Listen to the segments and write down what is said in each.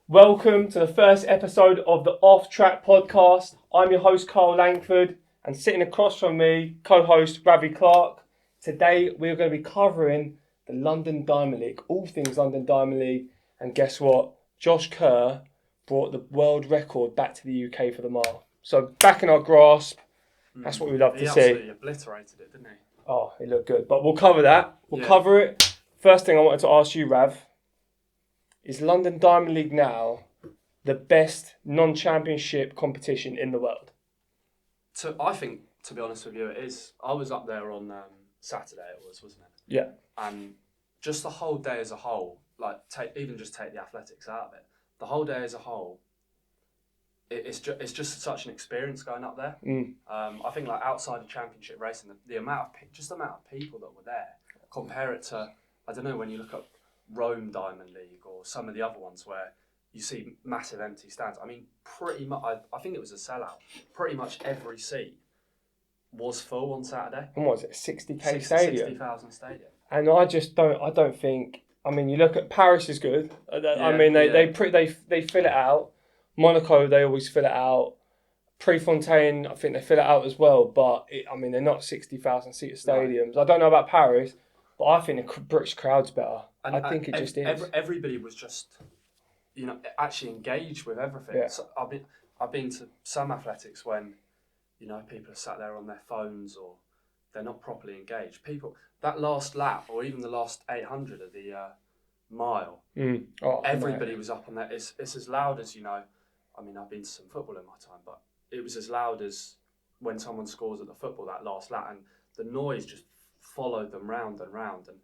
Welcome to the first episode of the OFFTRACK Podcast. I'm your host, Carl Langford, and sitting across from me, co-host Ravi Clark. Today, we're going to be covering the London Diamond League, all things London Diamond League. And guess what? Josh Kerr brought the world record back to the UK for the mile. So back in our grasp, that's what we love to see. He absolutely obliterated it, didn't he? Oh, it looked good. But we'll cover that. We'll cover it. First thing I wanted to ask you, Rav, is London Diamond League now the best non-championship competition in the world? I think, to be honest with you, it is. I was up there on Saturday, wasn't it? Yeah. And just the whole day as a whole, take the athletics out of it, the whole day as a whole, it's just such an experience going up there. I think outside of championship racing, the amount of people that were there, compare it to, I don't know, when you look at Rome Diamond League or some of the other ones where you see massive empty stands. I mean, pretty much, I think it was a sellout. Pretty much every seat was full on Saturday. And what was it, 60k stadium? 60,000 stadium. And I don't think, I mean, you look at Paris is good. They fill it out. Monaco, they always fill it out. Prefontaine, I think they fill it out as well. But, they're not 60,000 seat stadiums. Right. I don't know about Paris, but I think the British crowd's better. I think it just is. Everybody was just, actually engaged with everything. Yeah. So I've been to some athletics when, people are sat there on their phones or they're not properly engaged. People, that last lap or even the last 800 of the mile, everybody was up on that. It's as loud as, I've been to some football in my time, but it was as loud as when someone scores at the football, that last lap, and the noise just followed them round and round. And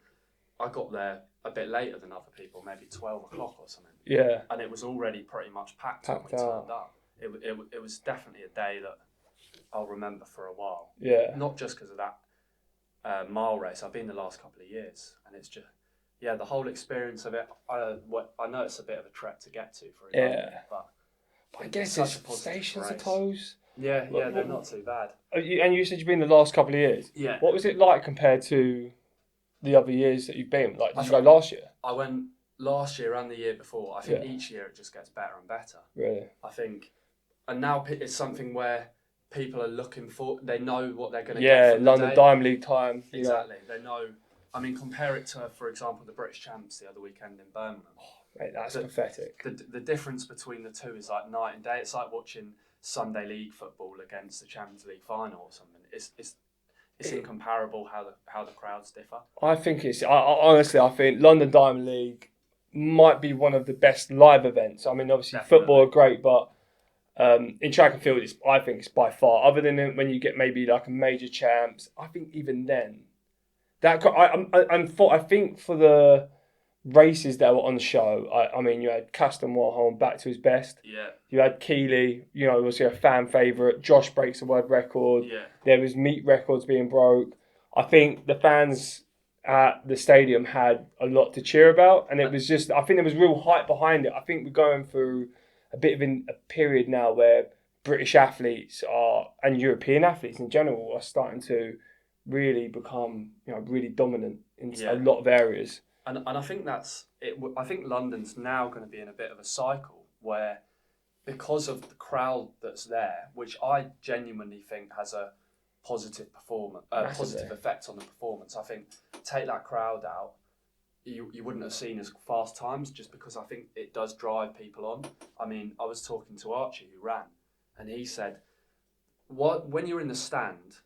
I got there a bit later than other people, maybe 12 o'clock or something. Yeah. And it was already pretty much packed when we turned up. It was definitely a day that I'll remember for a while. Yeah. Not just because of that mile race. I've been the last couple of years, and it's just, the whole experience of it. I know it's a bit of a trek to get to for a London, but I guess it's stations are closed. Yeah, they're not too bad. And you said you've been the last couple of years. Yeah. What was it like compared to the other years that you've been? Like, did you go last year? I went last year and the year before. I think each year it just gets better and better. Really? I think, and now it's something where people are looking for. They know what they're going to get from London the day. Diamond League time. Exactly. They know. Compare it to, for example, the British Champs the other weekend in Birmingham. Oh, mate, that's pathetic. The difference between the two is like night and day. It's like watching Sunday League football against the Champions League final or something. It's incomparable how the crowds differ. I think honestly, I think London Diamond League might be one of the best live events. Obviously Definitely. Football are great, but in track and field, I think it's by far, other than when you get maybe like a major champs, I think even then, I think for the races that were on the show, you had Caston Warholm back to his best. Yeah. You had Keeley, was a fan favourite. Josh breaks the world record. Yeah. There was meet records being broke. I think the fans at the stadium had a lot to cheer about, and it was just, I think there was real hype behind it. I think we're going through a bit of a period now where British athletes and European athletes in general are starting to really become, really dominant in a lot of areas. And I think that's it. I think London's now going to be in a bit of a cycle where, because of the crowd that's there, which I genuinely think has a positive effect on the performance. I think take that crowd out, you wouldn't have seen as fast times, just because I think it does drive people on. I was talking to Archie, who ran, and he said, when you're in the stand,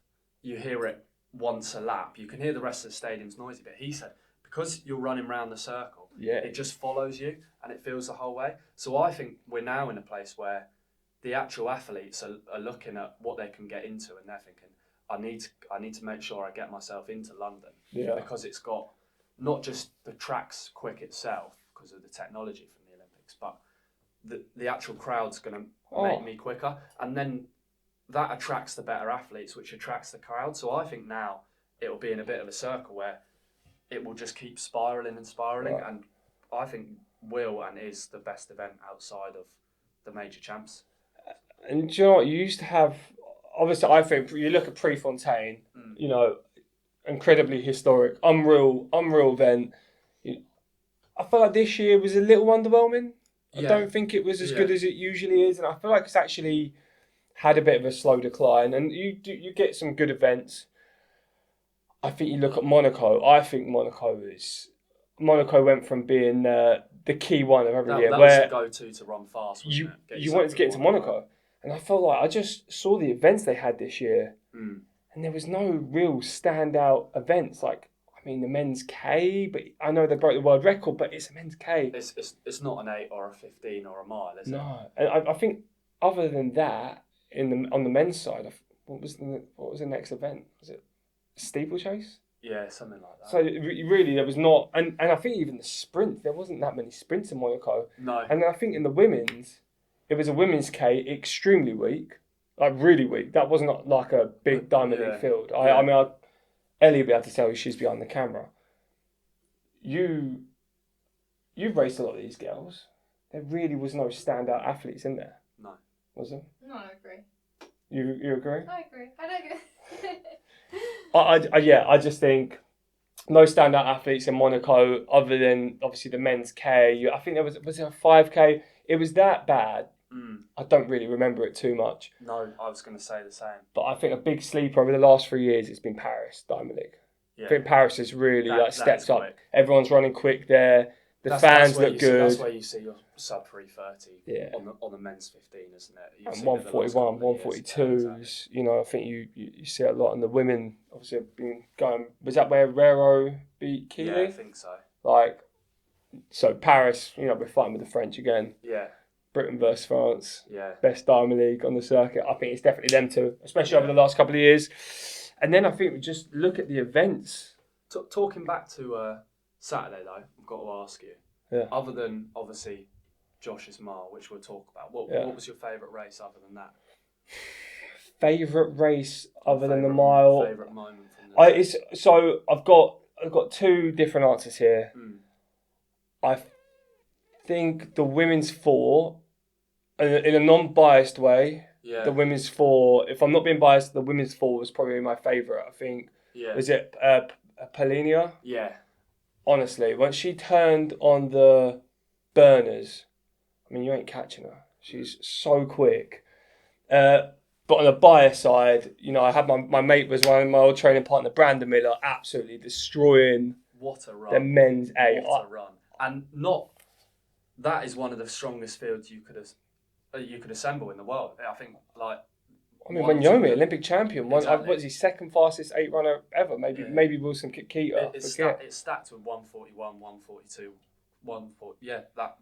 you hear it once a lap. You can hear the rest of the stadium's noisy, but he said, because you're running around the circle, it just follows you and it feels the whole way. So I think we're now in a place where the actual athletes are looking at what they can get into, and they're thinking, I need to make sure I get myself into London, because it's got not just the track's quick itself because of the technology from the Olympics, but the actual crowd's going to make me quicker, and then that attracts the better athletes, which attracts the crowd. So I think now it will be in a bit of a circle where it will just keep spiralling and spiralling, and I think will and is the best event outside of the major champs. And do you know what? You used to have, obviously, I think you look at Prefontaine, incredibly historic, unreal event. I felt like this year was a little underwhelming. I don't think it was as good as it usually is, and I feel like it's actually had a bit of a slow decline. And you get some good events. I think you look at Monaco. I think Monaco went from being the key one of every year. That was the go-to to run fast, wasn't it? You wanted to get into Monaco. And I felt like I just saw the events they had this year. And there was no real standout events. Like, I mean, the men's K, but I know they broke the world record, but it's a men's K. It's not an 8 or a 15 or a mile, is it? No. And I think other than that, on the men's side, what was the next event? Was it steeplechase? Yeah, something like that. So really, there was not, and I think even the sprint, there wasn't that many sprints in Monaco. No. And I think in the women's, it was a women's K, extremely weak, like really weak. That wasn't like a big Diamond League field. I mean, Ellie will be able to tell you she's behind the camera. You've raced a lot of these girls. There really was no standout athletes in there. No. Was there? No, I agree. You agree? I agree. I don't agree. I just think no standout athletes in Monaco other than obviously the men's K. I think there was it a 5K? It was that bad. I don't really remember it too much. No, I was going to say the same. But I think a big sleeper over the last 3 years it's been Paris Diamond League. Yeah. I think Paris has really stepped up. Quick. Everyone's running quick there. The fans look good. That's where you see your sub 330 on the men's 15, isn't it? And 141, 142s. You know, I think you see a lot. And the women obviously have been going. Was that where Rero beat Keeley? Yeah, I think so. So Paris, you know, we're fighting with the French again. Yeah. Britain versus France. Yeah. Best Diamond League on the circuit. I think it's definitely them two, especially over the last couple of years. And then I think we just look at the events. Talking back to Saturday, though, I've got to ask you. Yeah. Other than, obviously, Josh's mile, which we'll talk about, what was your favourite race other than that? Favourite race other than the mile? Favourite moment from the So I've got two different answers here. I think the women's 4, in a non-biased way, the women's 4, if I'm not being biased, the women's 4 was probably my favourite. I think, was it Polinia? Yeah. Honestly, when she turned on the burners, I mean, you ain't catching her. She's so quick. But on the bias side, you know, I had my mate was my old training partner, Brandon Miller, absolutely destroying the men's 8. What a run. And that is one of the strongest fields you could assemble in the world. I think, Wanyoma, Olympic champion. Exactly. What is he, second fastest 8 runner ever? Maybe Wilson Kikita. It's stacked with 141, 142, 140.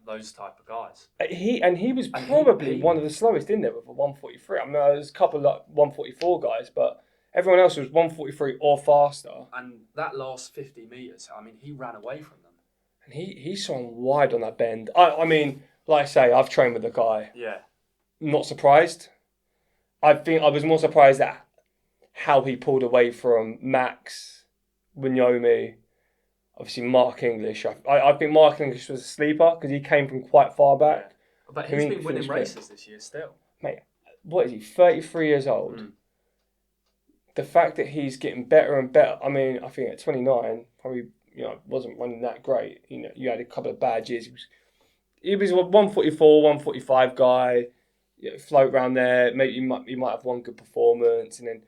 Those type of guys. He was probably one of the slowest in there with a 143. I mean, there's a couple of 144 guys, but everyone else was 143 or faster. And that last 50 metres, I mean, he ran away from them. And he swung wide on that bend. I mean, like I say, I've trained with the guy. Yeah. Not surprised. I think I was more surprised at how he pulled away from Max, Wanyomi, obviously Mark English. I think Mark English was a sleeper because he came from quite far back. Yeah. But he's been winning races this year still. Mate, what is he, 33 years old? The fact that he's getting better and better, I mean, I think at 29, probably, you know, wasn't running that great. You know, you had a couple of bad years. He was a 144, 145 guy. You know, float around there. Maybe you might have one good performance, and then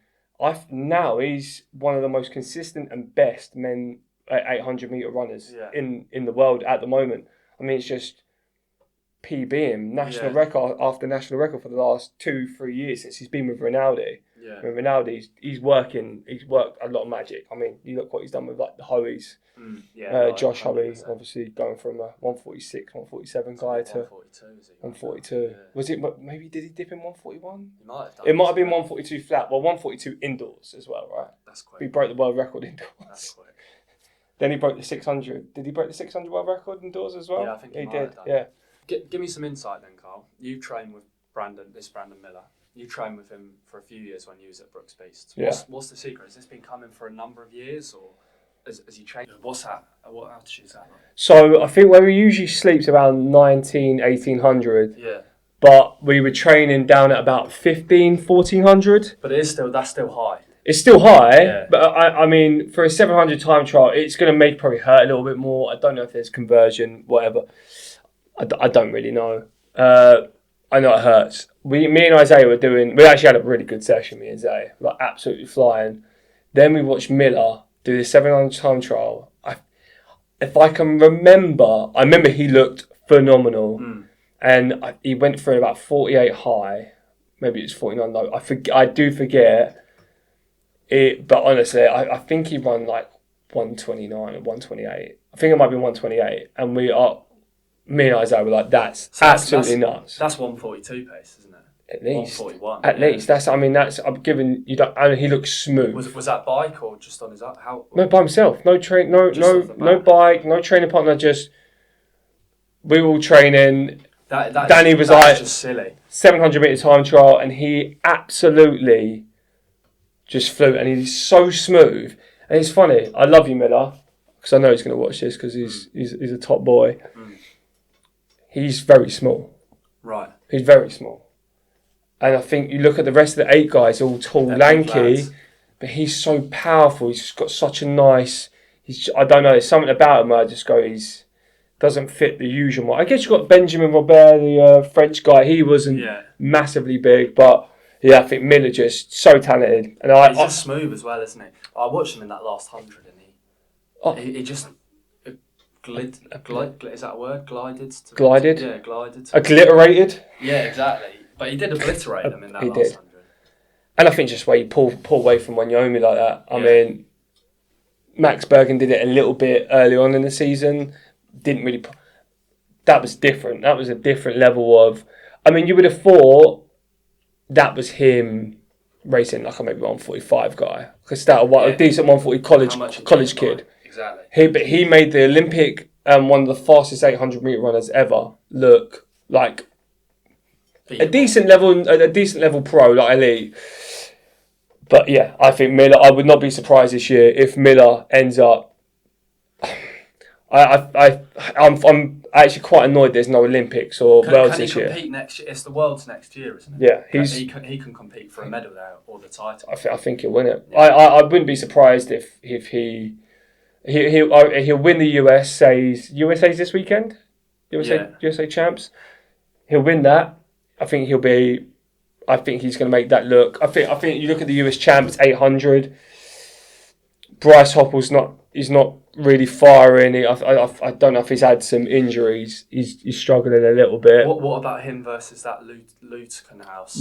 now he's one of the most consistent and best men 800 meter runners in the world at the moment. I mean, it's just PB him national record after national record for the last 2-3 years since he's been with Rinaldi. Yeah. With Rinaldi, he's worked a lot of magic. I mean, you look what he's done with like the Hoeys. Josh Hoey, obviously going from a 146, 147 guy to 142. Was it? Maybe did he dip in 141? He might have done. It might have been 142 flat. Well, 142 indoors as well, right? That's quick. He broke the world record indoors. That's quick. Then he broke the 600. Did he break the 600 world record indoors as well? Yeah, I think he did. Done. Yeah. Give me some insight then, Carl. You trained with Brandon Miller. You trained with him for a few years when you was at Brooks Beast. What's the secret? Has this been coming for a number of years, or as he trained? What's that? What altitude is that like? So I think where he usually sleeps around 1800. Yeah. But we were training down at about 1400. But that's still high. It's still high, but I mean, for a 700 time trial, it's going to probably hurt a little bit more. I don't know if there's conversion, whatever. I don't really know. I know it hurts. Me and Isaiah we actually had a really good session, me and Isaiah, like absolutely flying. Then we watched Miller do the 700 time trial. If I can remember, I remember he looked phenomenal. And he went through about 48 high. Maybe it's 49 low. I do forget it, but honestly, I think he run like 129 or 128. I think it might be 128. And me and Isaiah were like, that's absolutely nuts. That's 142 pace, isn't it? At least. 141. At least. I'm giving you that. And he looks smooth. Was that bike or just on his up? No, by himself. No bike, no training partner. Just we were all training. Danny was like just silly. 700 metre time trial, and he absolutely just flew, and he's so smooth. And it's funny. I love you, Miller, because I know he's going to watch this because he's a top boy. He's very small. Right. He's very small. And I think you look at the rest of the 8 guys, all tall, lanky, but he's so powerful. He's just got such a nice. I don't know. There's something about him where I just go, doesn't fit the usual one. I guess you've got Benjamin Robert, the French guy. He wasn't massively big, but yeah, I think Miller just so talented. And he's just smooth as well, isn't he? I watched him in that last 100, and he just is that a word? Glided. Yeah, glided. Obliterated. Yeah, exactly. But he did obliterate them in that last 100. And I think just where you pull away from Wanyomi like that. I mean, Max Bergen did it a little bit early on in the season. Didn't really. That was different. That was a different level of. I mean, you would have thought that was him racing like a maybe 145 guy, because a decent 140 college kid. Exactly. He made the Olympic one of the fastest 800 meter runners ever look like a decent level pro, like elite. But yeah, I think Miller. I would not be surprised this year if Miller ends up. I'm actually quite annoyed there's no Olympics or Worlds this year. Can he compete next year? It's the Worlds next year, isn't it? Yeah, he can compete for a medal there or the title. I think he'll win it. Yeah. I wouldn't be surprised if he'll win the USA's this weekend. USA champs. He'll win that. I think he's going to make that look. I think you look at the US champs 800. Bryce Hoppel's not really firing. I don't know if he's had some injuries. He's struggling a little bit. What about him versus that Lukenhaus?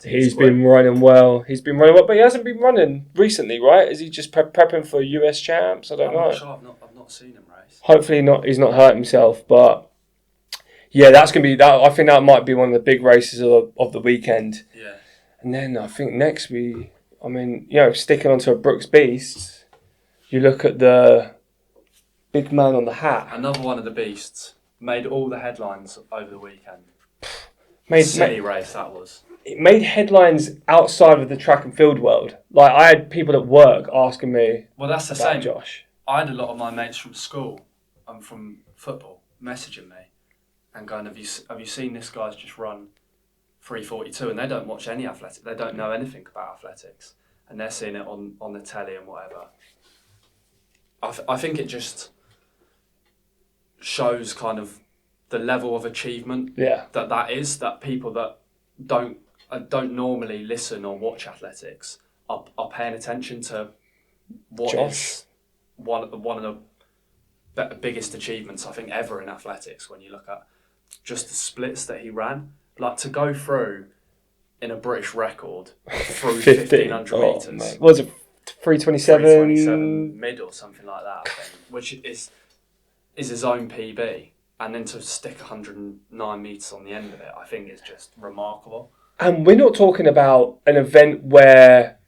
He's been running well. But he hasn't been running recently, right? Is he just prepping for US champs? I don't know. I'm not sure. I've not seen him race. Hopefully not. He's not hurt himself, but yeah, that's gonna be that. I think that might be one of the big races of the weekend. Yeah. And then I think next sticking onto a Brooks Beast, you look at the big man on the hat. Another one of the beasts. Made all the headlines over the weekend. Silly race that was. It made headlines outside of the track and field world. Like, I had people at work asking me. Well, that's the same. Josh. I had a lot of my mates from school and from football messaging me and going, have you seen this guy's just run 3:42? And they don't watch any athletics. They don't know anything about athletics. And they're seeing it on the telly and whatever. I think it just shows kind of the level of achievement that people that don't normally listen or watch athletics are paying attention to what is one of the biggest achievements I think ever in athletics. When you look at just the splits that he ran, like to go through in a British record through 1,500 metres. What was it 3:27? 3:27 mid or something like that, I think, which is his own PB. And then to stick 109 metres on the end of it, I think is just remarkable. And we're not talking about an event where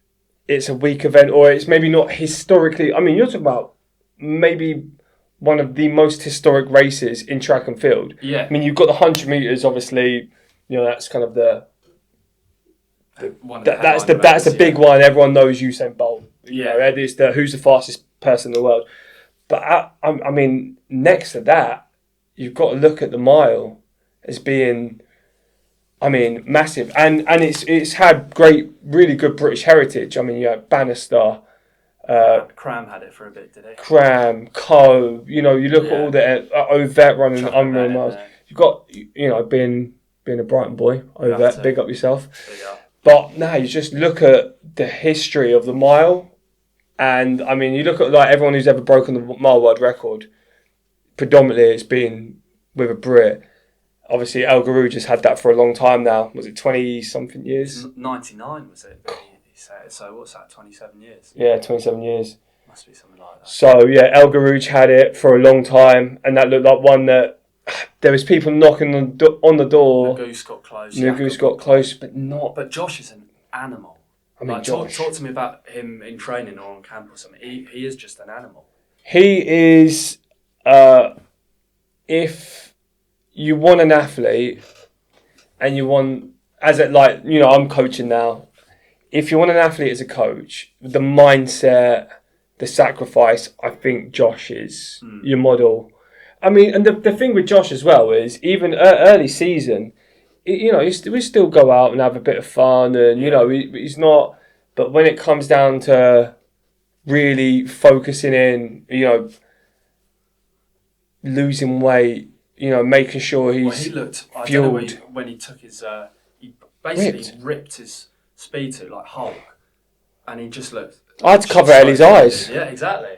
it's a weak event or it's maybe not historically. I mean, you're talking about maybe one of the most historic races in track and field. Yeah. I mean, you've got the 100 metres, obviously, that's kind of that's the big one. Everyone knows Usain Bolt. That is who's the fastest person in the world. But I mean, next to that, you've got to look at the mile as being, massive, and it's had really good British heritage. I mean, you have Bannister, Cram had it for a bit, did he? Cram, Co. You look at all the Ovett running unreal miles. You've got being a Brighton boy, Ovett, big up yourself. But now you just look at the history of the mile, and I mean you look at like everyone who's ever broken the mile world record. Predominantly, it's been with a Brit. Obviously, El Garoud just had that for a long time now. Was it 20-something years? 99 was it? He said. So what's that? 27 years. Yeah, 27 years. Must be something like that. So yeah, El Garoud had it for a long time, and that looked like one that there was people knocking on the door. Nagoose got close. Nagoose got close, but not. But Josh is an animal. I mean, Josh. Talk to me about him in training or on camp or something. He is just an animal. He is. If you want an athlete, and you want, I'm coaching now. If you want an athlete as a coach, the mindset, the sacrifice, I think Josh is your model. I mean, and the thing with Josh as well is even early season, we still go out and have a bit of fun, and he's not. But when it comes down to really focusing in, losing weight, making sure he's he looked fueled. I don't know when he took his, he basically ripped his speed to like Hulk, and he just looked. I had to cover Ellie's eyes. Yeah, exactly.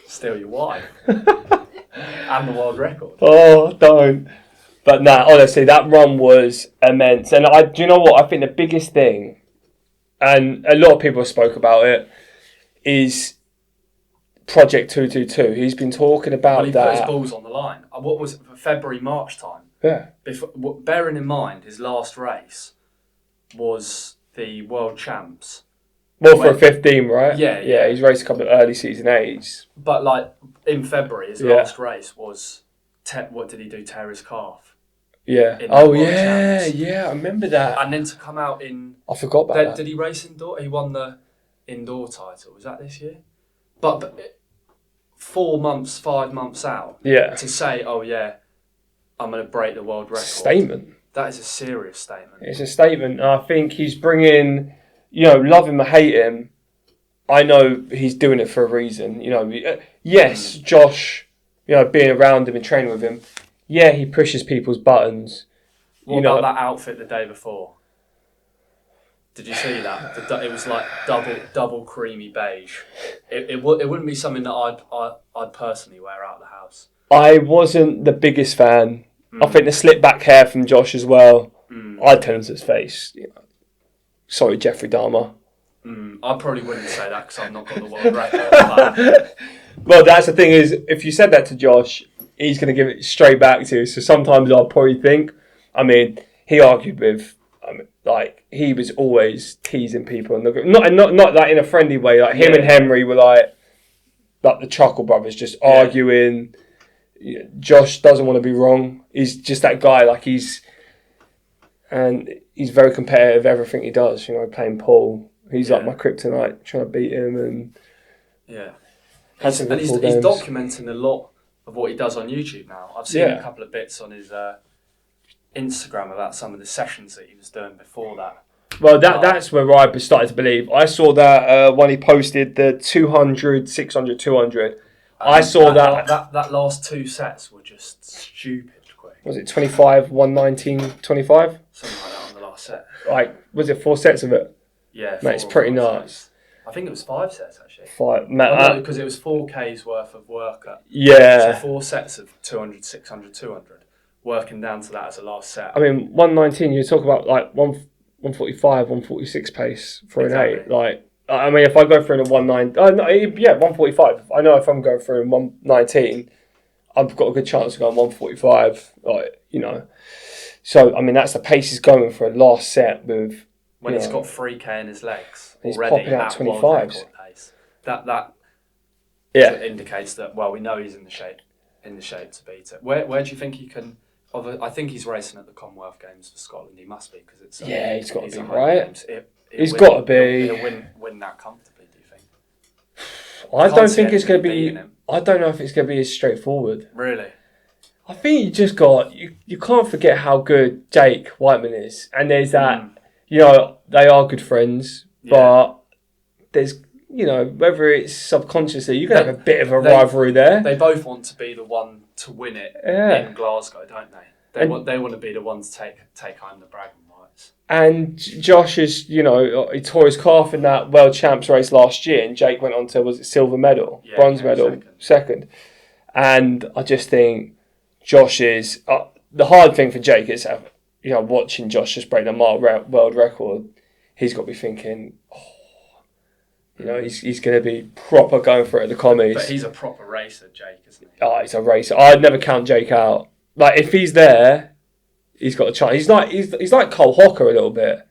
Steal your wife and the world record. Oh, don't. But honestly, that run was immense. And do you know what? I think the biggest thing, and a lot of people spoke about it, is Project 222. He's been talking about he that. Put his balls on the line. What was it, February, March time? Yeah. Bearing in mind his last race was the World Champs. Well, for a 15, right? Yeah. He's raced a couple of early season 8s. But like in February, his last race was what did he do? Tear his calf. Yeah. Oh yeah, yeah. I remember that. And then to come out in, I forgot about that. Did he race indoor? He won the indoor title. Was that this year? But 4 months, 5 months out. Yeah. To say, oh yeah, I'm going to break the world record. Statement. That is a serious statement. It's a statement. I think he's bringing, love him or hate him, I know he's doing it for a reason. Yes, Josh, being around him and training with him, yeah, he pushes people's buttons. What about that outfit the day before? Did you see that? It was like double creamy beige. It wouldn't be something that I'd personally wear out of the house. I wasn't the biggest fan. I think the slick back hair from Josh as well. I'd tell him to his face. Sorry, Jeffrey Dahmer. I probably wouldn't say that because I've not got the world record. Well, that's the thing is, if you said that to Josh, he's going to give it straight back to you. So sometimes I'll probably think, he argued with, he was always teasing people, and not like in a friendly way. Like him and Henry were like the Chuckle brothers, just arguing. Josh doesn't want to be wrong. He's just that guy. He's very competitive. Everything he does, playing pool. He's like my kryptonite, trying to beat him, and he's documenting a lot of what he does on YouTube now. I've seen a couple of bits on his Instagram about some of the sessions that he was doing before that. Well, that's where I started to believe. I saw that when he posted the 200, 600, 200. I saw that last 2 sets were just stupid quick. Was it 25, 119, 25? Something like that on the last set. Was it 4 sets of it? Yeah. Mate, it's pretty nuts. I think it was 5 sets actually. 5. Because it was 4K's worth of work. Yeah. So 4 sets of 200, 600, 200. Working down to that as a last set. 119, you talk about 145, 146 pace for an 8. If I go through in a 145. I know if I'm going through in 119, I've got a good chance of going 145. So that's the pace he's going for a last set with. When he's got 3K in his legs he's already popping out at 25s. Pace. That indicates that we know he's in the shape to beat it. Where do you think he can? I think he's racing at the Commonwealth Games for Scotland. He must be because it's he's got to be right. He's got to be. He'll win that comfortably. Do you think? I don't think it's going to be. I don't know if it's going to be as straightforward. Really? I think you just got you can't forget how good Jake Whiteman is, and there's that. They are good friends, but there's, whether it's subconsciously, you're going to have a bit of a rivalry there. They both want to be the one to win it in Glasgow, don't they? They want to be the ones to take home the bragging rights. And Josh is, he tore his calf in that world champs race last year, and Jake went on to, was it silver medal, bronze medal, second. And I just think Josh is, the hard thing for Jake is, watching Josh just break the mile world record, he's got to be thinking, he's going to be proper going for it at the commies. But he's a proper racer, Jake, isn't he? Oh, he's a racer. I'd never count Jake out. Like, if he's there, he's got a chance. He's like Cole Hocker a little bit.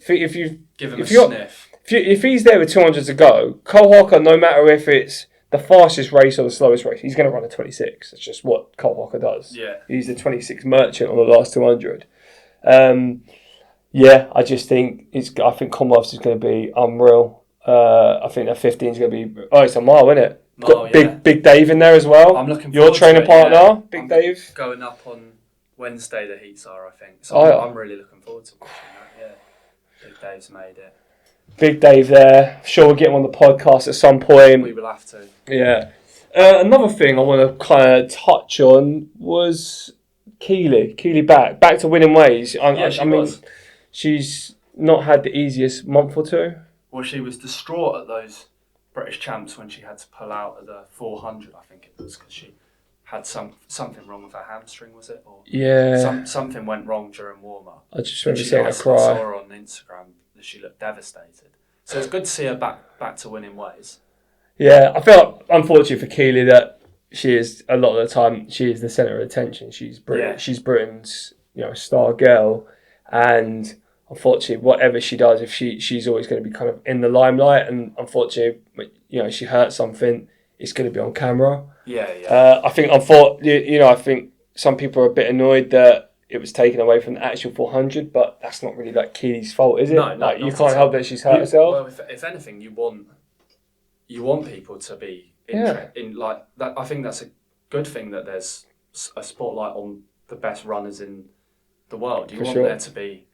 If you give him a sniff. If he's there with 200 to go, Cole Hocker, no matter if it's the fastest race or the slowest race, he's going to run a 26. That's just what Cole Hocker does. Yeah. He's the 26 merchant on the last 200. I just think I think Commonwealths is going to be unreal. I think that 15 is going to be. Oh, it's a mile, isn't it? Got Big Dave in there as well. I'm looking your forward training to it, partner, Big Dave. Going up on Wednesday, the heats are, I think. So I'm really looking forward to watching that. Yeah, Big Dave's made it. Big Dave there. Sure, we'll get him on the podcast at some point. We will have to. Yeah. Another thing I want to kind of touch on was Keely. Keely back to winning ways. She was. She's not had the easiest month or two. Well, she was distraught at those British champs when she had to pull out of the 400, I think it was, because she had something wrong with her hamstring, was it? Or something went wrong during warm-up. I just remember seeing her cry. I saw her on Instagram. She looked devastated. So it's good to see her back to winning ways. Yeah, I feel like, unfortunately for Keely, that she is, a lot of the time, she is the centre of attention. She's Britain. Yeah. She's Britain's star girl, and unfortunately, whatever she does, if she's always going to be kind of in the limelight, and unfortunately, she hurts something, it's going to be on camera. Yeah. I think I think some people are a bit annoyed that it was taken away from the actual 400, but that's not really like Keely's fault, is it? No, you can't help that she's hurt herself. Well, if anything, you want people to be in like that. I think that's a good thing that there's a spotlight on the best runners in the world. You want there to be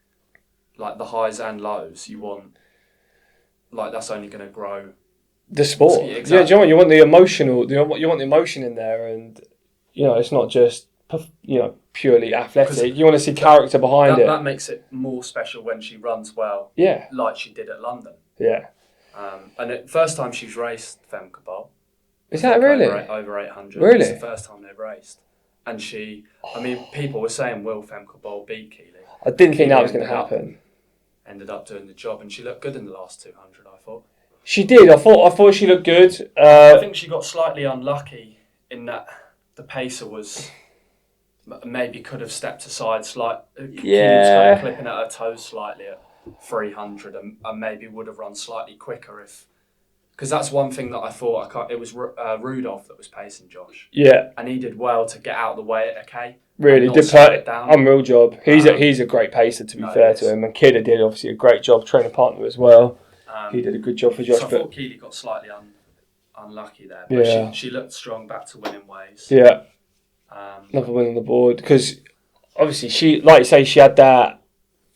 like the highs and lows. You want that's only going to grow the sport. Exactly. Yeah, you want the emotional. You want the emotion in there, and it's not just purely athletic. You want to see character behind it. That makes it more special when she runs well. Yeah, like she did at London. Yeah. And the first time she's raced Femke Bowl. Is that really? Over 800. Really? It's the first time they've raced. And people were saying, will Femke Bowl beat Keely? I didn't think that was going to happen. Ended up doing the job, and she looked good in the last 200, I thought. She did. I thought she looked good. I think she got slightly unlucky in that the pacer was maybe could have stepped aside slightly. Keely was kind of clipping at her toes slightly at 300 and maybe would have run slightly quicker because that's one thing that I thought it was Rudolph that was pacing Josh. Yeah. And he did well to get out of the way at a K. Really did unreal job. He's a great pacer, to be fair to him, and Kidder did obviously a great job, training partner as well. He did a good job for Josh. So I thought Keely got slightly unlucky there, but she looked strong back to winning ways. Yeah. Another win on the board, because obviously she, like you say, she had that,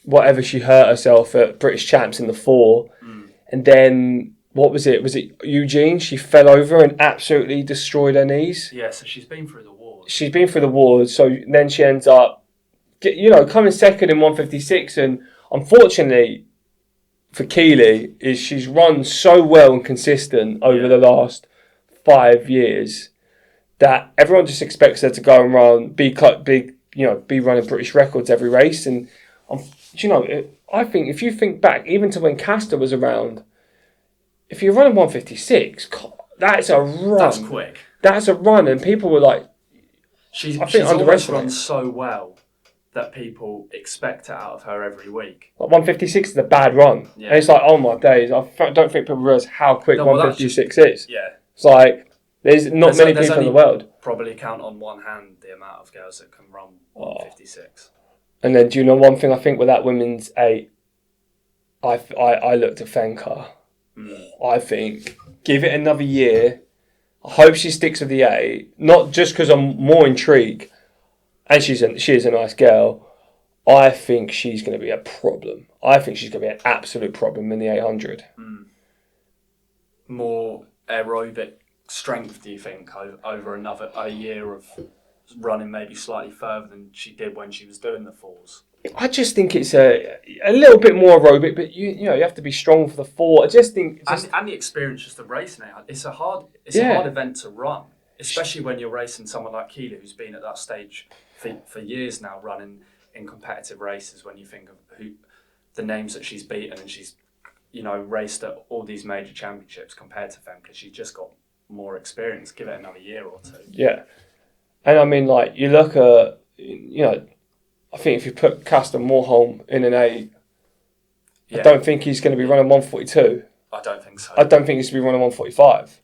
whatever, she hurt herself at British Champs in the 4, and then what was it? Was it Eugene? She fell over and absolutely destroyed her knees. Yeah, so she's been through the wars. So then she ends up, coming second in 156, and unfortunately for Keely, is she's run so well and consistent over the last 5 years that everyone just expects her to go and run, be running British records every race. And I think if you think back, even to when Castor was around, if you're running 156, that's a run. That's quick. That's a run, and people were like, she's always run so well that people expect it out of her every week. Like 156 is a bad run. Yeah. And it's like, oh my days, I don't think people realise how quick 156 is. Yeah. It's like, there's not many people in the world. Probably count on one hand the amount of girls that can run 156. And then, do you know one thing I think with that women's 8? I looked at Fenka. I think, give it another year. I hope she sticks with the 8. Not just because I'm more intrigued, and she is a nice girl. I think she's going to be a problem. I think she's going to be an absolute problem in the 800. more aerobic strength, do you think, over a year of running maybe slightly further than she did when she was doing the fours? I just think it's a little bit more aerobic, but you have to be strong for the 4. I just think... And the experience just of racing it. It's a hard event to run, especially when you're racing someone like Keely, who's been at that stage for years now, running in competitive races. When you think of the names that she's beaten, and she's raced at all these major championships compared to Femke, she's just got more experience. Give it another year or two. Yeah, and I mean, like, you look at I think if you put Castor Moorholm in an 8, I don't think he's going to be running 142. I don't think so. I don't think he's going to be running 145.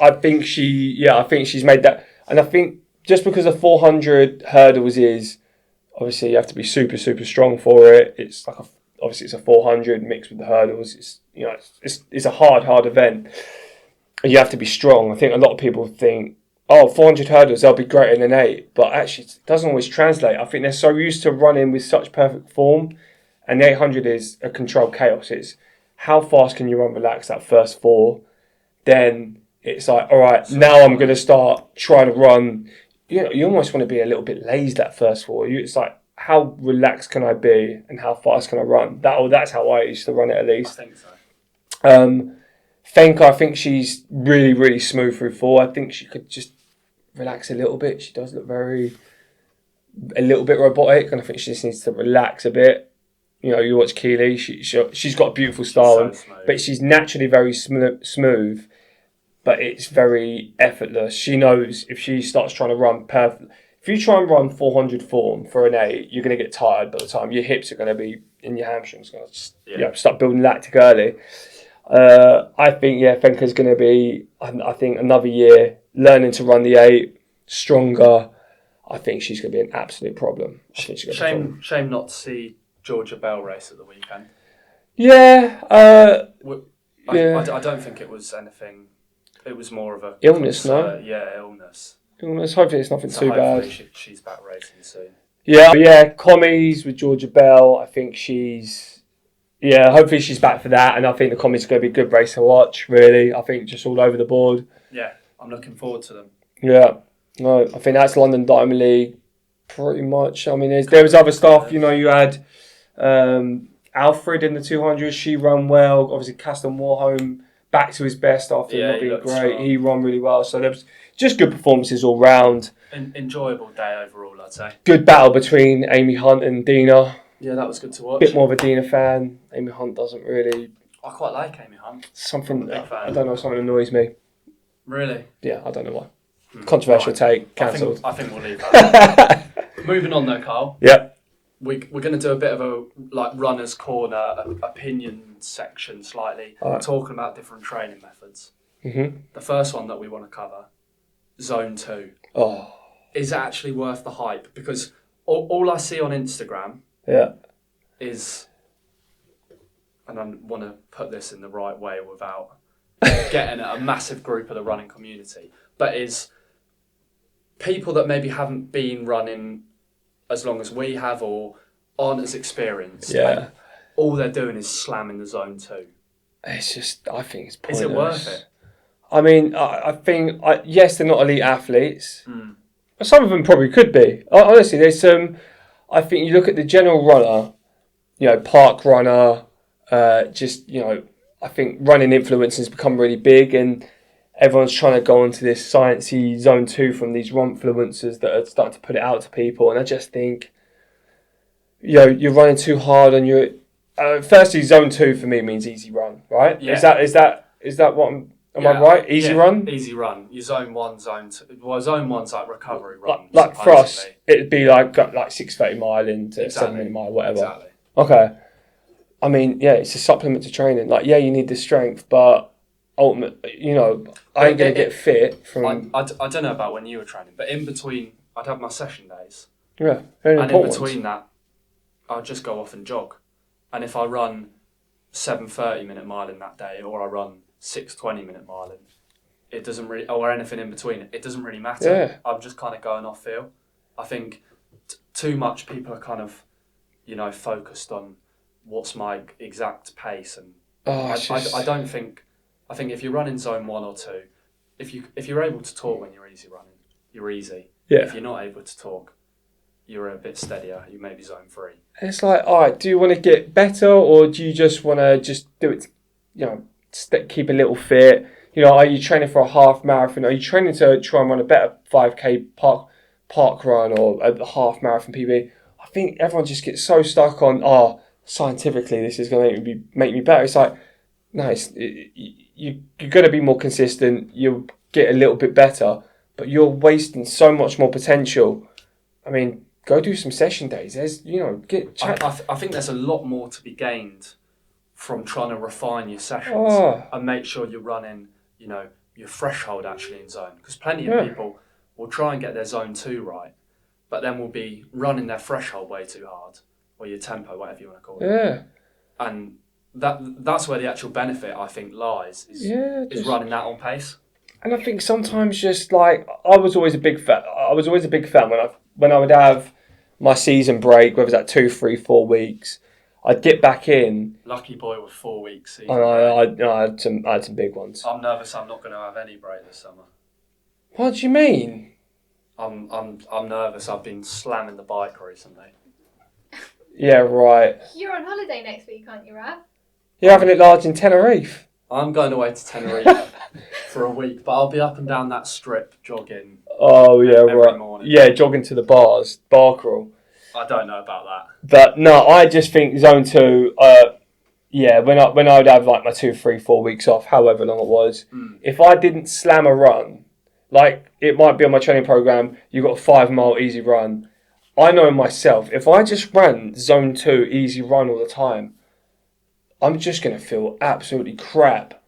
I think she's made that, and I think just because the 400 hurdles is obviously you have to be super super strong for it. It's like obviously it's a 400 mixed with the hurdles. It's a hard event, and you have to be strong. I think a lot of people think, 400 hurdles, they'll be great in an 8. But actually, it doesn't always translate. I think they're so used to running with such perfect form. And the 800 is a controlled chaos. It's how fast can you run relaxed that first 4? Then it's like, all right, now I'm going to start trying to run. You almost want to be a little bit lazy that first 4. It's like, how relaxed can I be and how fast can I run? That's how I used to run it, at least. I think so. Fenka, I think she's really, really smooth through 4. I think she could just relax a little bit. She does look a little bit robotic, and I think she just needs to relax a bit. You watch Keely, she's got a beautiful style, but she's naturally very smooth, but it's very effortless. She knows if she starts trying to run perfect. If you try and run 400 form for an 8, you're going to get tired by the time. Your hips are going to be in your hamstrings. Going to start building lactic early. I think Fenka's going to be, I think, another year learning to run the 8 stronger. I think she's going to be an absolute problem. Shame not to see Georgia Bell race at the weekend. Yeah. I don't think it was anything. It was more of a illness, no? Yeah, illness. Hopefully it's nothing too bad. She's back racing soon. Yeah. Commies with Georgia Bell. I think she's... Yeah, hopefully she's back for that, and I think the commies are going to be a good race to watch, really. I think just all over the board. Yeah, I'm looking forward to them. Yeah. No, I think that's London Diamond League, pretty much. I mean, there was other stuff. You had Alfred in the 200. She ran well. Obviously, Castor Moorholm back to his best after not being great. Strong. He ran really well. So there was just good performances all round. Enjoyable day overall, I'd say. Good battle between Amy Hunt and Dina. Yeah, that was good to watch. Bit more of a Dina fan. Amy Hunt doesn't really... I quite like Amy Hunt. Something annoys me. Really? Yeah, I don't know why. Controversial take, cancelled. I think we'll leave that. Moving on though, Carl. Yep. We're going to do a bit of a runner's corner opinion section slightly, talking about different training methods. Mm-hmm. The first one that we want to cover, Zone 2. Oh. Is actually worth the hype? Because all I see on Instagram... Yeah. Is, and I want to put this in the right way without getting a massive group of the running community, but is people that maybe haven't been running as long as we have or aren't as experienced. Yeah. All they're doing is slamming the Zone 2. It's just, I think it's pointless. Is it worth it? I mean, I think, yes, they're not elite athletes. Some of them probably could be. Honestly, there's some... I think you look at the general runner, park runner, I think running influencers has become really big, and everyone's trying to go onto this sciencey Zone 2 from these run influencers that are starting to put it out to people. And I just think, you're running too hard on your... firstly, Zone 2 for me means easy run, right? Yeah. Is that what Am I right? Easy run? Easy run. Your Zone 1, Zone 2. Well, Zone 1's like recovery run. Like for us, it'd be like 6:30 mile into 7-minute mile, whatever. Exactly. Okay. I mean, it's a supplement to training. You need the strength, but ultimately, I ain't going to get fit from... I don't know about when you were training, but in between, I'd have my session days. Yeah, very important. And in between that, I'd just go off and jog. And if I run 7 30-minute mile in that day, or I run 6 20-minute mile in, it doesn't really, or anything in between, it doesn't really matter. Yeah. I'm just kind of going off feel. I think too much people are kind of, focused on what's my exact pace, and I don't think I think if you're running zone 1 or 2, if you're able to talk when you're easy running, you're easy. Yeah. If you're not able to talk, you're a bit steadier. You may be zone 3. It's like, all right, do you want to get better, or do you just want to just do it, keep a little fit? Are you training for a half marathon? Are you training to try and run a better 5K park run or a half marathon PB? I think everyone just gets so stuck on, scientifically, this is going to make me better. It's like, no, you're going to be more consistent. You'll get a little bit better, but you're wasting so much more potential. I mean, go do some session days. There's, I think there's a lot more to be gained from trying to refine your sessions and make sure you're running, your threshold actually in zone. Because plenty of people will try and get their zone 2 right, but then will be running their threshold way too hard, or your tempo, whatever you want to call it. Yeah. And that's where the actual benefit, I think, lies, is running that on pace. And I think sometimes just like, I was always a big fan when I would have my season break, whether it's 2, 3, 4 weeks, I'd get back in. Lucky boy with 4 weeks season and I had some big ones. I'm nervous I'm not going to have any break this summer. What do you mean? I'm nervous. I've been slamming the bike recently. Yeah, right. You're on holiday next week, aren't you, Rav? You're having it large in Tenerife. I'm going away to Tenerife for a week, but I'll be up and down that strip jogging. Oh yeah, every morning. Yeah, jogging to the bar crawl. I don't know about that. But no, I just think zone 2. When I would have like my 2, 3, 4 weeks off, however long it was, if I didn't slam a run, like it might be on my training program, you got a 5 mile easy run. I know myself, if I just ran zone 2 easy run all the time, I'm just going to feel absolutely crap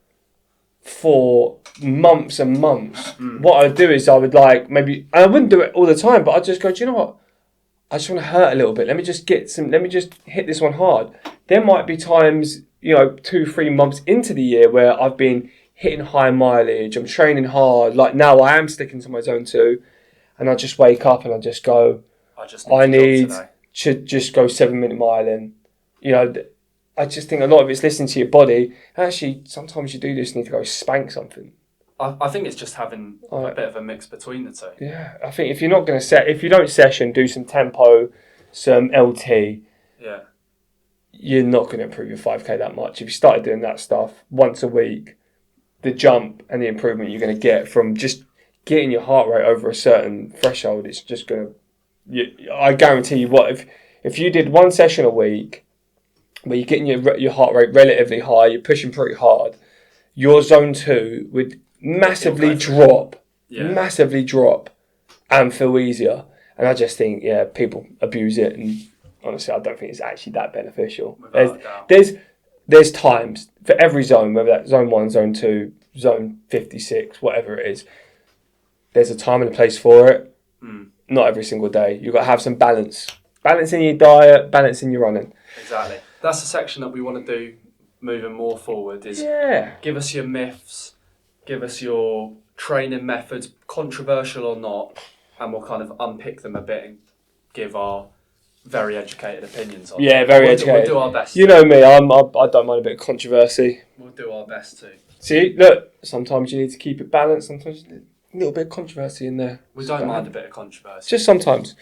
for months and months. What I'd do is I would and I wouldn't do it all the time, but I'd just go, do you know what? I just want to hurt a little bit. Let me just hit this one hard. There might be times, 2, 3 months into the year where I've been hitting high mileage. I'm training hard. Like now I am sticking to my zone 2, and I just wake up and I just go, I need to just go 7-minute mile in. I just think a lot of it's listening to your body. Actually, sometimes you do just need to go spank something. I think it's just having a bit of a mix between the two. Yeah, I think if you're not going to if you don't session, do some tempo, some LT. Yeah. You're not going to improve your 5K that much. If you started doing that stuff once a week, the jump and the improvement you're going to get from just getting your heart rate over a certain threshold, it's just going to. I guarantee you, if you did one session a week, where you're getting your heart rate relatively high, you're pushing pretty hard, your zone 2 would massively drop, and feel easier. And I just think, people abuse it, and honestly, I don't think it's actually that beneficial. There's times for every zone, whether that's zone 1, zone 2, zone 56, whatever it is. There's a time and a place for it. Not every single day. You've got to have some balance. Balance in your diet, balance in your running. Exactly. That's the section that we want to do moving more forward, is give us your myths, give us your training methods, controversial or not, and we'll kind of unpick them a bit and give our very educated opinions on it. Very educated. We'll do our best. You know me, I don't mind a bit of controversy. We'll do our best too. See, look, sometimes you need to keep it balanced, sometimes you need a little bit of controversy in there. We don't mind a bit of controversy. Just sometimes.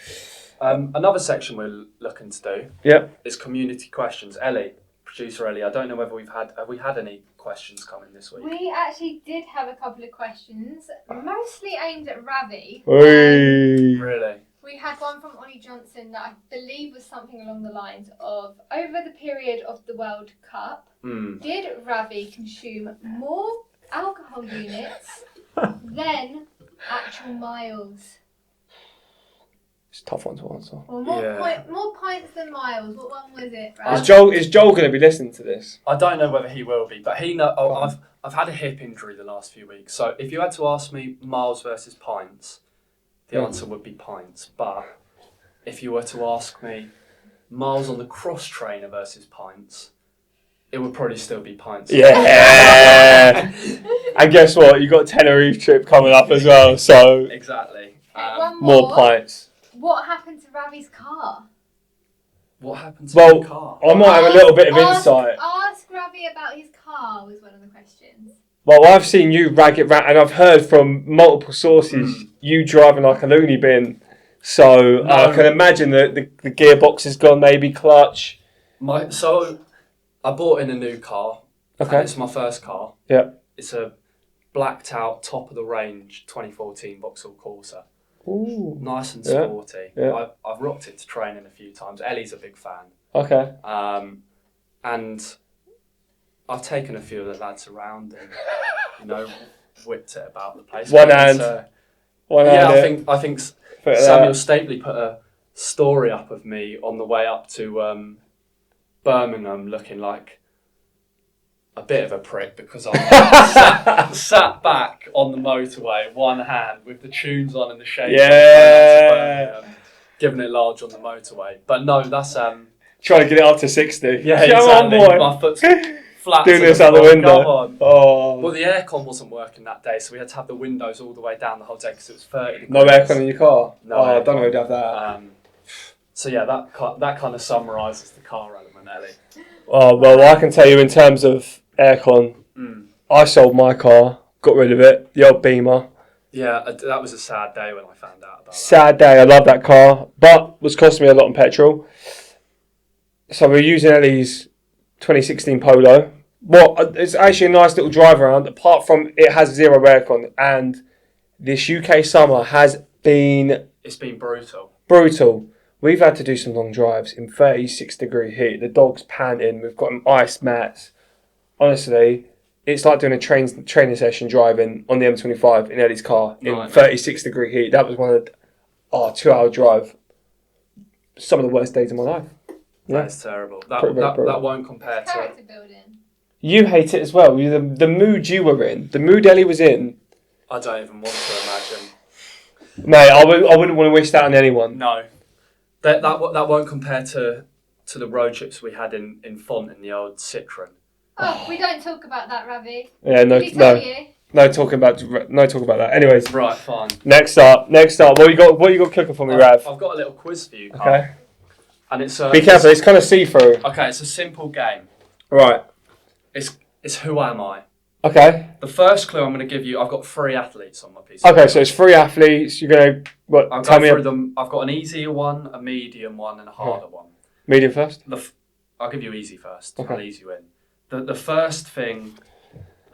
Another section we're looking to do is community questions. Ellie, producer Ellie, I don't know whether have we had any questions coming this week? We actually did have a couple of questions, mostly aimed at Ravi. Really? We had one from Ollie Johnson that I believe was something along the lines of, over the period of the World Cup, did Ravi consume more alcohol units than actual miles? It's a tough one to answer. Or more pints than miles. What one was it, Is Joel going to be listening to this? I don't know whether he will be, but he know. I've had a hip injury the last few weeks, so if you had to ask me miles versus pints, the answer would be pints. But if you were to ask me miles on the cross trainer versus pints, it would probably still be pints. Yeah. And guess what? You got a Tenerife trip coming up as well, so exactly. More pints. What happened to Ravi's car? What happened to the car? I might have a little bit of insight. Ask Ravi about his car was one of the questions. Well, I've seen you rag it round, and I've heard from multiple sources you driving like a loony bin. So I can imagine that the gearbox is gone, maybe clutch. So I bought in a new car. Okay. And it's my first car. Yeah. It's a blacked out, top of the range 2014 Vauxhall Corsa. Ooh. Nice and sporty. Yeah. I've rocked it to training a few times. Ellie's a big fan. Okay. And I've taken a few of the lads around and, whipped it about the place. One hand. I think Samuel Stapley put a story up of me on the way up to Birmingham looking like a bit of a prick because I sat back on the motorway, one hand with the tunes on and the shades on, giving it large on the motorway. But no, that's trying to get it up to 60. Yeah, Come exactly. on, boy. My foot's flat. Doing this out the window. Come on. Oh. Well, the aircon wasn't working that day, so we had to have the windows all the way down the whole day because it was 30 degrees. No aircon in your car? No. I don't know who'd have that. So yeah, that kind of summarises the car element, Ellie. Oh, well, I can tell you in terms of aircon, I sold my car, got rid of it, the old Beamer. Yeah, that was a sad day when I found out about that. Sad day, I love that car, but was costing me a lot in petrol. So we're using Ellie's 2016 Polo. Well, it's actually a nice little drive around, apart from it has zero aircon, and this UK summer has been... It's been brutal. Brutal. We've had to do some long drives in 36 degree heat. The dog's panting. We've got ice mats. Honestly, it's like doing a training session driving on the M25 in Ellie's car in 36 degree heat. That was one of the 2-hour drive. Some of the worst days of my life. Yeah. That is terrible. That won't compare to... Character building. You hate it as well. The mood you were in, the mood Ellie was in. I don't even want to imagine. Mate, I wouldn't want to wish that on anyone. No. That won't compare to the road trips we had in Font in the old Citroen. Oh, we don't talk about that, Ravi. Yeah, no talking about that. Anyways, right, fine. Next up. What you got cooking for me, Rav? I've got a little quiz for you, Carl. Okay. And it's be careful. It's kind of see-through. Okay, it's a simple game. Right. It's who am I? Okay. The first clue I'm going to give you, I've got 3 athletes on my piece. Okay, so it's 3 athletes. You're going to I'll go through them. I've got an easier one, a medium one, and a harder one. Medium first. I'll give you easy first. Okay. I'll ease you in. The first thing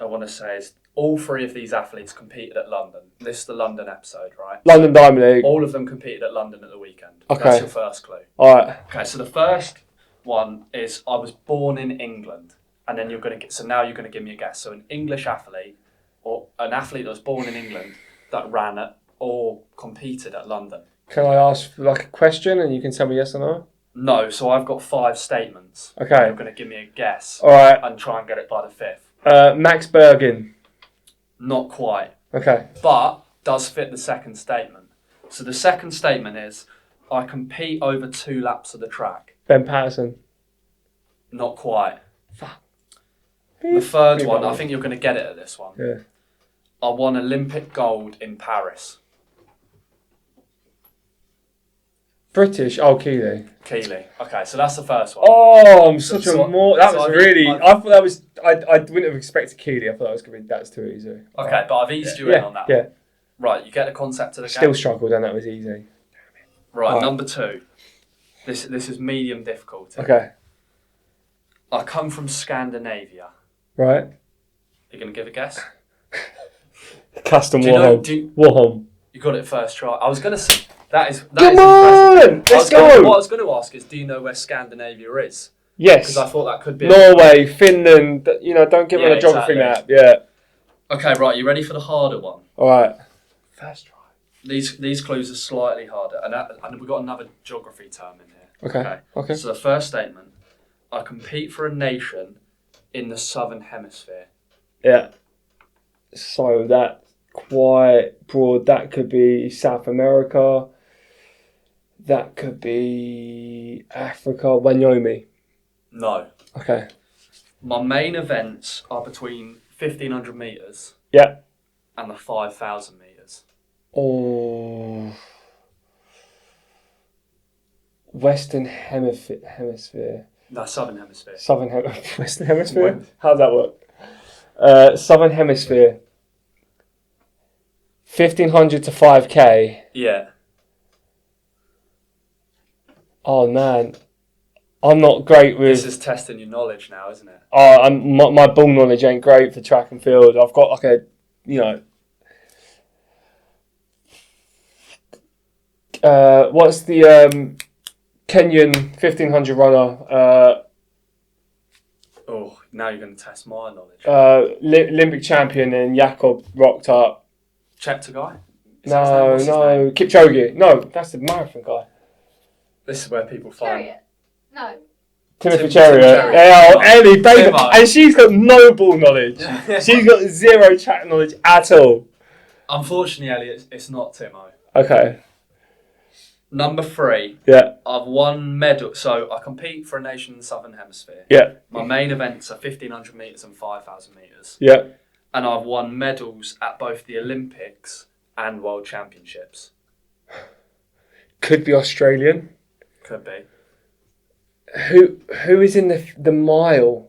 I want to say is all 3 of these athletes competed at London. This is the London episode, right? London Diamond League. All of them competed at London at the weekend. Okay. That's your first clue. All right. Okay, so the first one is I was born in England, and then now you're going to give me a guess. So an English athlete or an athlete that was born in England that ran at or competed at London. Can I ask like a question and you can tell me yes or no? No, so I've got 5 statements. Okay. You're going to give me a guess. All right. And try and get it by the 5th. Max Bergen. Not quite. Okay. But does fit the second statement. So the second statement is I compete over 2 laps of the track. Ben Patterson. Not quite. Fuck. The third one, I think you're going to get it at this one. Yeah. I won Olympic gold in Paris. British. Oh, Keeley. Keeley. Okay, so that's the first one. Oh, I'm such a more. That so was I really. I thought that was. I wouldn't have expected Keeley. I thought that was going to be. That's too easy. Okay, but I've eased you in on that. Yeah. Right, you get the concept of the game. Still struggled, and that was easy. Right, number 2. This is medium difficulty. Okay. I come from Scandinavia. Right. You going to give a guess? Custom Do you know- Warholm. Warholm. You got it first try. I was going to say that is Come on! impressive. Let's go! What I was going to ask is, do you know where Scandinavia is? Yes. Because I thought that could be Norway, Finland. Don't give them a geography map. Yeah. Okay, right. You ready for the harder one? All right. First try. These clues are slightly harder, and we've got another geography term in here. Okay. So the first statement: I compete for a nation in the southern hemisphere. Yeah. So that's quite broad. That could be South America. That could be Africa. Wyoming. No. Okay. My main events are between 1,500 metres. Yeah. And the 5,000 metres. Oh. Western Hemisphere. No, southern hemisphere. Western Hemisphere? How's that work? Southern Hemisphere. 1500 to 5k. Yeah. Oh man, I'm not great with. This is testing your knowledge now, isn't it? Oh, my ball knowledge ain't great for track and field. I've got like what's the Kenyan 1500 runner? Oh, now you're going to test my knowledge. Olympic champion and Jakob rocked up. Cheptegei? No, Kipchoge. No, that's the marathon guy. This is where people find. Chariot. No. Timothy Tim Chariot. Chariot. Yeah, Ellie, baby. Timo. And she's got no ball knowledge. She's got zero track knowledge at all. Unfortunately, Ellie, it's not Timo. Okay. Number 3. Yeah. I've won medal. So I compete for a nation in the Southern Hemisphere. Yeah. My main events are 1500 metres and 5000 metres. Yeah. And I've won medals at both the Olympics and World Championships. Could be Australian. Could be. Who is in the mile?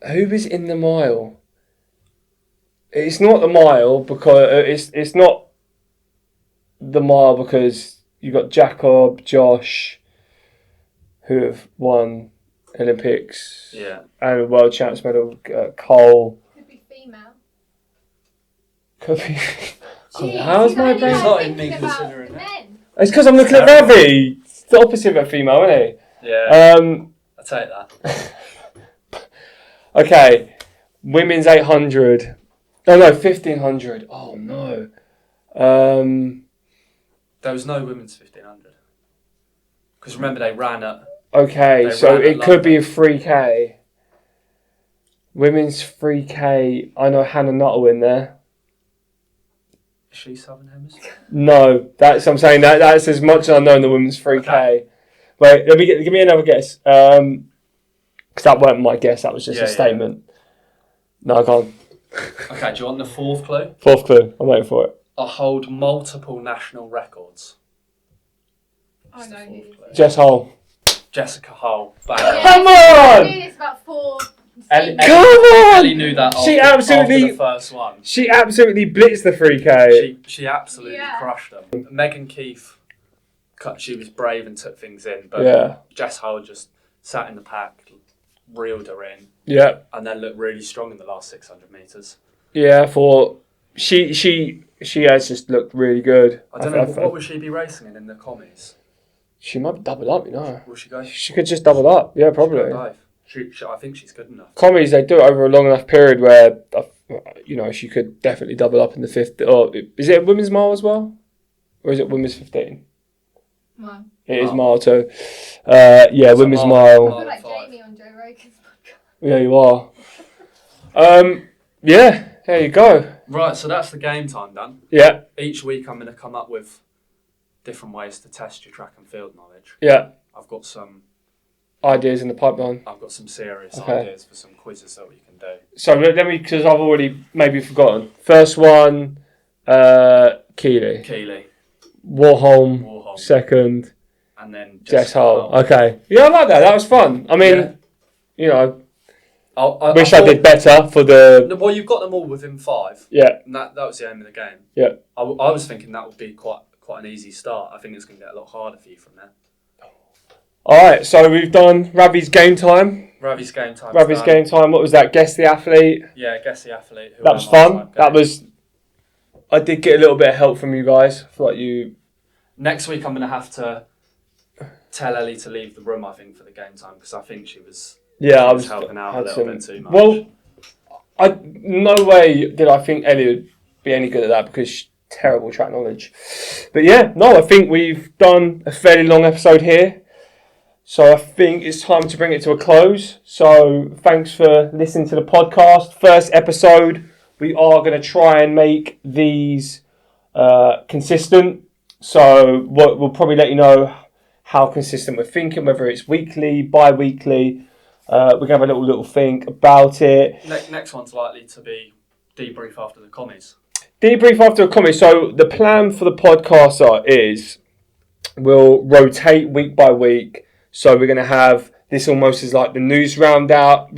Who is in the mile? It's not the mile because it's not the mile because you've got Jakob, Josh, who have won Olympics and a World Champs medal. Cole. Could be female. Could be. Jeez, How's my only brain? It's not thinking in me about considering the that. men. It's because I'm looking at Ravi. It's the opposite of a female, isn't it? Yeah. I'll take that. Okay. Women's 800. Oh no, 1500. Oh no. There was no women's 1500. Because remember, they ran at. Okay, They so ran at it could be a London. 3k. Women's 3k. I know Hannah Nuttall in there. Is she Southern Hemisphere? No, that's I'm saying that's as much as I know in the women's 3k. Okay. Wait, give me another guess. Because that weren't my guess. That was just a statement. No, I can't. Okay, do you want the 4th clue? 4th clue. I'm waiting for it. I hold multiple national records. I know who. Jess Hull. Jessica Hull. Yeah, Come I on! knew this about 4. Ellie, Come on! Ellie knew that She after absolutely- the first one. She absolutely blitzed the 3k. She absolutely Yeah. crushed them. Megan Keith, she was brave and took things in, but Yeah. Jess Hull just sat in the pack, reeled her in, Yeah. and then looked really strong in the last 600 metres. Yeah, for she has just looked really good. I don't know, what would she be racing in the commies? She might double up, you know. Will she go? She could just double up. Yeah, probably. Both. I think she's good enough. Commies, they do it over a long enough period where, she could definitely double up in the 50. Or is it a women's mile as well? Or is it women's 15? Mile. It is Mile. mile too. It's women's a mile. I mile. feel like 5. Jamie on Joe Rogan's podcast. Yeah, you are. Yeah, there you go. Right, so that's the game time done. Yeah, Each week I'm going to come up with different ways to test your track and field knowledge. yeah. I've got some Ideas in the pipeline. serious Okay. ideas for some quizzes that we can do. So let me, because I've already maybe forgotten. First one, Keeley. Keeley, Warholm. Second, and then Jess Hull. Okay. Yeah, I like that. That was fun. I mean, I wish I did better for the. Well, you've got them all within 5. Yeah. And that was the aim of the game. Yeah. I was thinking that would be quite an easy start. I think it's going to get a lot harder for you from there. All right. So we've done Ravi's game time. Ravi's game time. Ravi's game time. What was that? Guess the athlete. Yeah, guess the athlete. That was fun. That was. I did get a little bit of help from you guys. I feel like you. Next week, I'm going to have to tell Ellie to leave the room, I think, for the game time, because I think she was helping out a little bit too much. Well, no way did I think Ellie would be any good at that because she's terrible track knowledge. But yeah, no, I think we've done a fairly long episode here. So I think it's time to bring it to a close. So thanks for listening to the podcast. First episode. We are going to try and make these consistent. So we'll probably let you know how consistent we're thinking, whether it's weekly, bi-weekly. We're going to have a little think about it. Next one's likely to be debrief after the commies. Debrief after a comment. So the plan for the podcast is we'll rotate week by week. So we're going to have this almost is like the news roundup,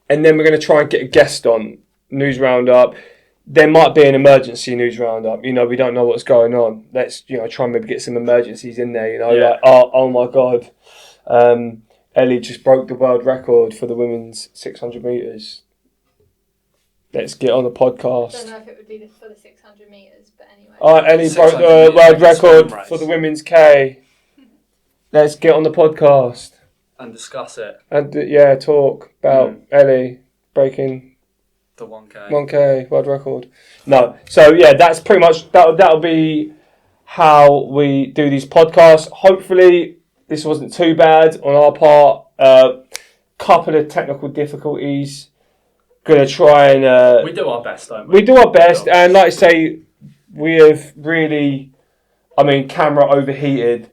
and then we're going to try and get a guest on news roundup. There might be an emergency news roundup. You know, we don't know what's going on. Let's, you know, try and maybe get some emergencies in there. You know, like oh my God, Ellie just broke the world record for the women's 600 meters. Let's get on the podcast. I don't know if it would be for the 600 metres, but anyway. Ellie broke the world record for the women's K. Let's get on the podcast. And discuss it. And talk about Ellie breaking the 1K. 1K world record. No. So, yeah, that's pretty much, that'll be how we do these podcasts. Hopefully, this wasn't too bad on our part. Couple of technical difficulties. Going to try and... we do our best, don't we? We do our best, and like I say, we have really... I mean, camera overheated.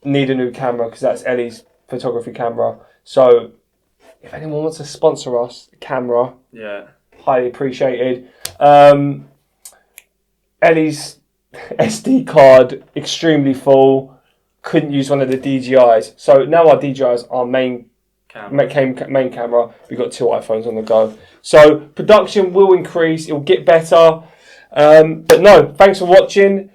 Need a new camera, because that's Ellie's photography camera. So, if anyone wants to sponsor us, a camera, highly appreciated. Ellie's SD card, extremely full. Couldn't use one of the DJIs. So, now our DJI is our main camera. We've got 2 iPhones on the go. So production will increase. It will get better. But no, thanks for watching.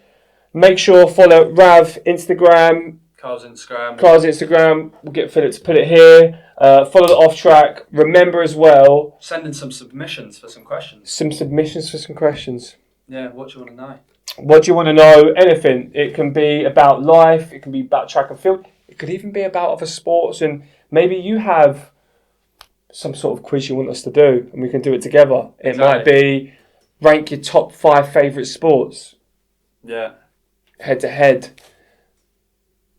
Make sure follow Rav Instagram. Carl's Instagram. We'll get Philip to put it here. Follow the Off Track. Remember as well. Send in some submissions for some questions. Yeah, what do you want to know? What do you want to know? Anything. It can be about life. It can be about track and field. It could even be about other sports, and maybe you have some sort of quiz you want us to do, and we can do it together. It might be rank your top 5 favourite sports. Yeah. Head to head.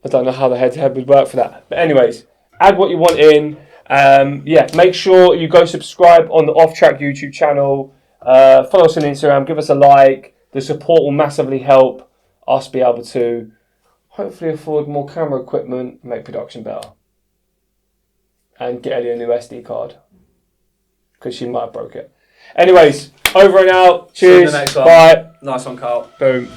I don't know how the head to head would work for that. But anyways, add what you want in. Make sure you go subscribe on the Off Track YouTube channel. Follow us on Instagram. Give us a like. The support will massively help us be able to hopefully afford more camera equipment and make production better. And get Ellie a new SD card. Because she might have broke it. Anyways, over and out. Cheers. See you in the next one. Bye. Nice one, Carl. Boom.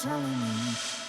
telling me.